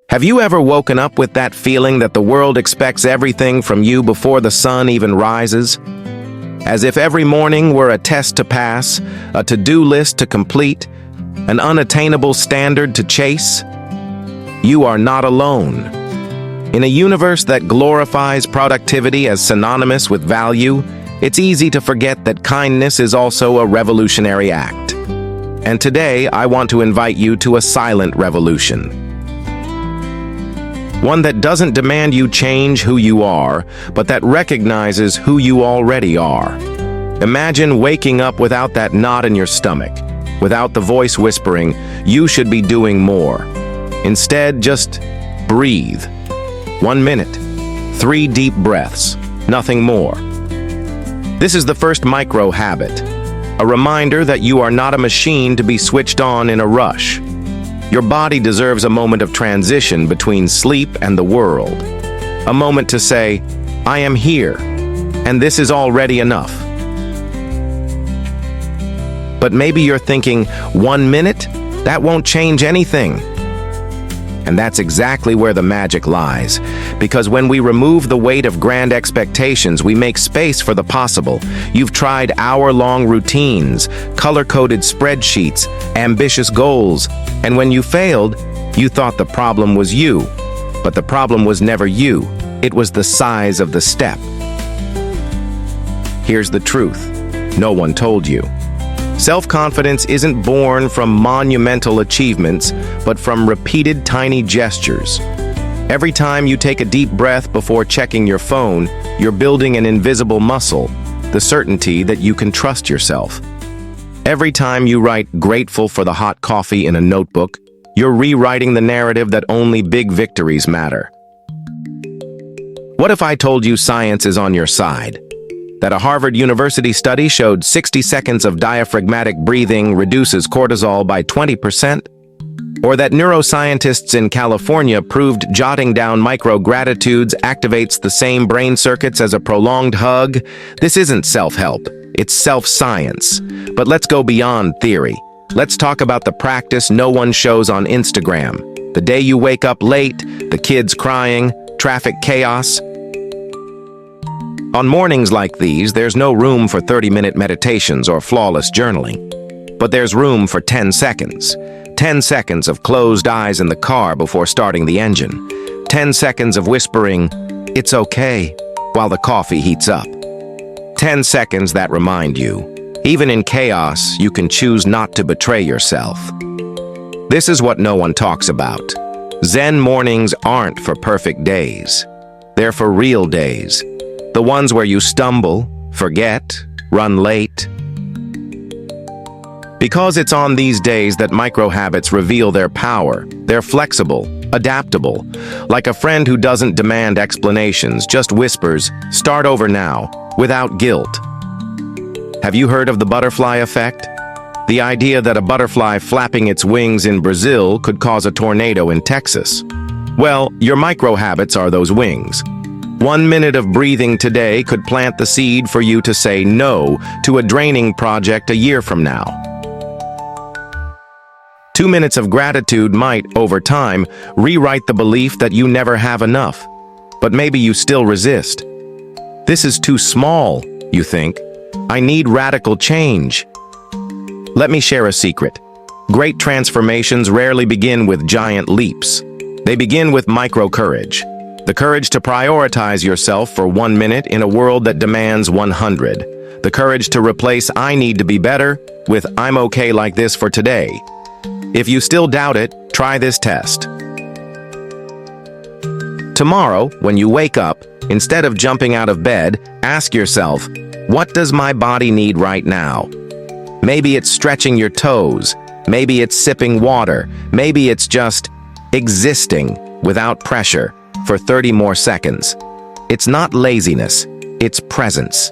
Have you ever woken up with that feeling that the world expects everything from you before the sun even rises? As if every morning were a test to pass, a to-do list to complete, an unattainable standard to chase? You are not alone. In a universe that glorifies productivity as synonymous with value, it's easy to forget that kindness is also a revolutionary act. And today, I want to invite you to a silent revolution. One that doesn't demand you change who you are, but that recognizes who you already are. Imagine waking up without that knot in your stomach, without the voice whispering, "You should be doing more." Instead, just breathe. 1 minute, 3 deep breaths, nothing more. This is the first micro habit, a reminder that you are not a machine to be switched on in a rush. Your body deserves a moment of transition between sleep and the world. A moment to say, "I am here, and this is already enough." But maybe you're thinking, 1 minute? That won't change anything. And that's exactly where the magic lies. Because when we remove the weight of grand expectations, we make space for the possible. You've tried hour-long routines, color-coded spreadsheets, ambitious goals, and when you failed, you thought the problem was you. But the problem was never you. It was the size of the step. Here's the truth. No one told you. Self-confidence isn't born from monumental achievements, but from repeated tiny gestures. Every time you take a deep breath before checking your phone, you're building an invisible muscle, the certainty that you can trust yourself. Every time you write "grateful for the hot coffee" in a notebook, you're rewriting the narrative that only big victories matter. What if I told you science is on your side? That a Harvard University study showed 60 seconds of diaphragmatic breathing reduces cortisol by 20%? Or that neuroscientists in California proved jotting down micro-gratitudes activates the same brain circuits as a prolonged hug? This isn't self-help, it's self-science. But let's go beyond theory. Let's talk about the practice no one shows on Instagram. The day you wake up late, the kids crying, traffic chaos. On mornings like these, there's no room for 30-minute meditations or flawless journaling. But there's room for 10 seconds. 10 seconds of closed eyes in the car before starting the engine. 10 seconds of whispering, "It's okay," while the coffee heats up. 10 seconds that remind you, even in chaos, you can choose not to betray yourself. This is what no one talks about. Zen mornings aren't for perfect days. They're for real days. The ones where you stumble, forget, run late. Because it's on these days that micro-habits reveal their power. They're flexible, adaptable, like a friend who doesn't demand explanations, just whispers, "Start over now," without guilt. Have you heard of the butterfly effect? The idea that a butterfly flapping its wings in Brazil could cause a tornado in Texas. Well, your micro-habits are those wings. 1 minute of breathing today could plant the seed for you to say no to a draining project a year from now. 2 minutes of gratitude might, over time, rewrite the belief that you never have enough. But maybe you still resist. This is too small, you think. I need radical change. Let me share a secret. Great transformations rarely begin with giant leaps. They begin with micro-courage. The courage to prioritize yourself for 1 minute in a world that demands 100. The courage to replace "I need to be better" with "I'm okay like this for today." If you still doubt it, try this test. Tomorrow, when you wake up, instead of jumping out of bed, ask yourself, what does my body need right now? Maybe it's stretching your toes. Maybe it's sipping water. Maybe it's just existing without pressure for 30 more seconds. It's not laziness, it's presence.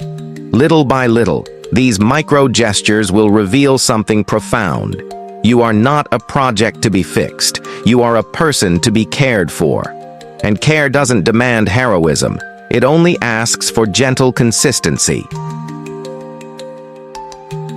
Little by little, these micro gestures will reveal something profound. You are not a project to be fixed. You are a person to be cared for. And care doesn't demand heroism. It only asks for gentle consistency.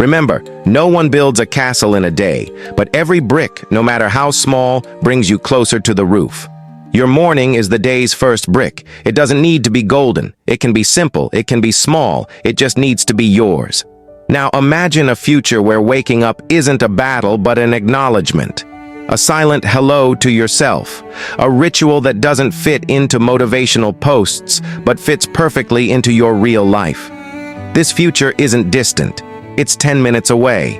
Remember, no one builds a castle in a day, but every brick, no matter how small, brings you closer to the roof. Your morning is the day's first brick. It doesn't need to be golden. It can be simple. It can be small. It just needs to be yours. Now imagine a future where waking up isn't a battle but an acknowledgement. A silent hello to yourself. A ritual that doesn't fit into motivational posts but fits perfectly into your real life. This future isn't distant. It's 10 minutes away.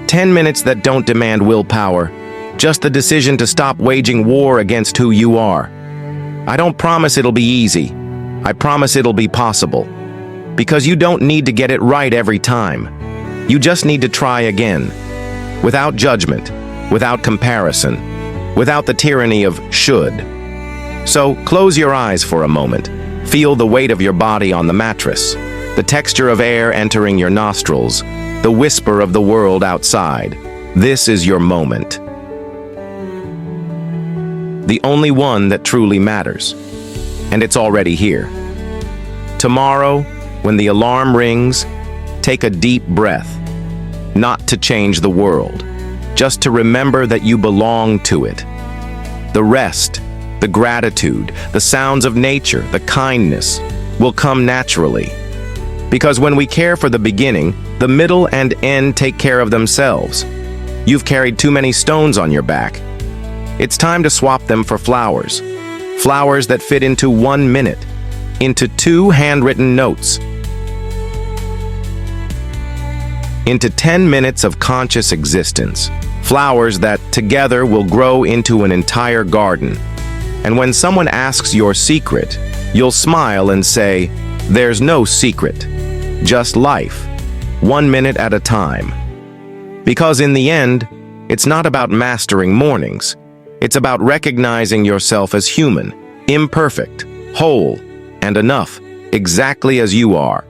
10 minutes that don't demand willpower. Just the decision to stop waging war against who you are. I don't promise it'll be easy. I promise it'll be possible. Because you don't need to get it right every time. You just need to try again. Without judgment, without comparison, without the tyranny of should. So close your eyes for a moment. Feel the weight of your body on the mattress, the texture of air entering your nostrils, the whisper of the world outside. This is your moment. The only one that truly matters. And it's already here. Tomorrow, when the alarm rings, take a deep breath. Not to change the world, just to remember that you belong to it. The rest, the gratitude, the sounds of nature, the kindness, will come naturally. Because when we care for the beginning, the middle and end take care of themselves. You've carried too many stones on your back. It's time to swap them for flowers. Flowers that fit into 1 minute, into 2 handwritten notes, into 10 minutes of conscious existence. Flowers that, together, will grow into an entire garden. And when someone asks your secret, you'll smile and say, "There's no secret, just life, 1 minute at a time." Because in the end, it's not about mastering mornings. It's about recognizing yourself as human, imperfect, whole, and enough, exactly as you are.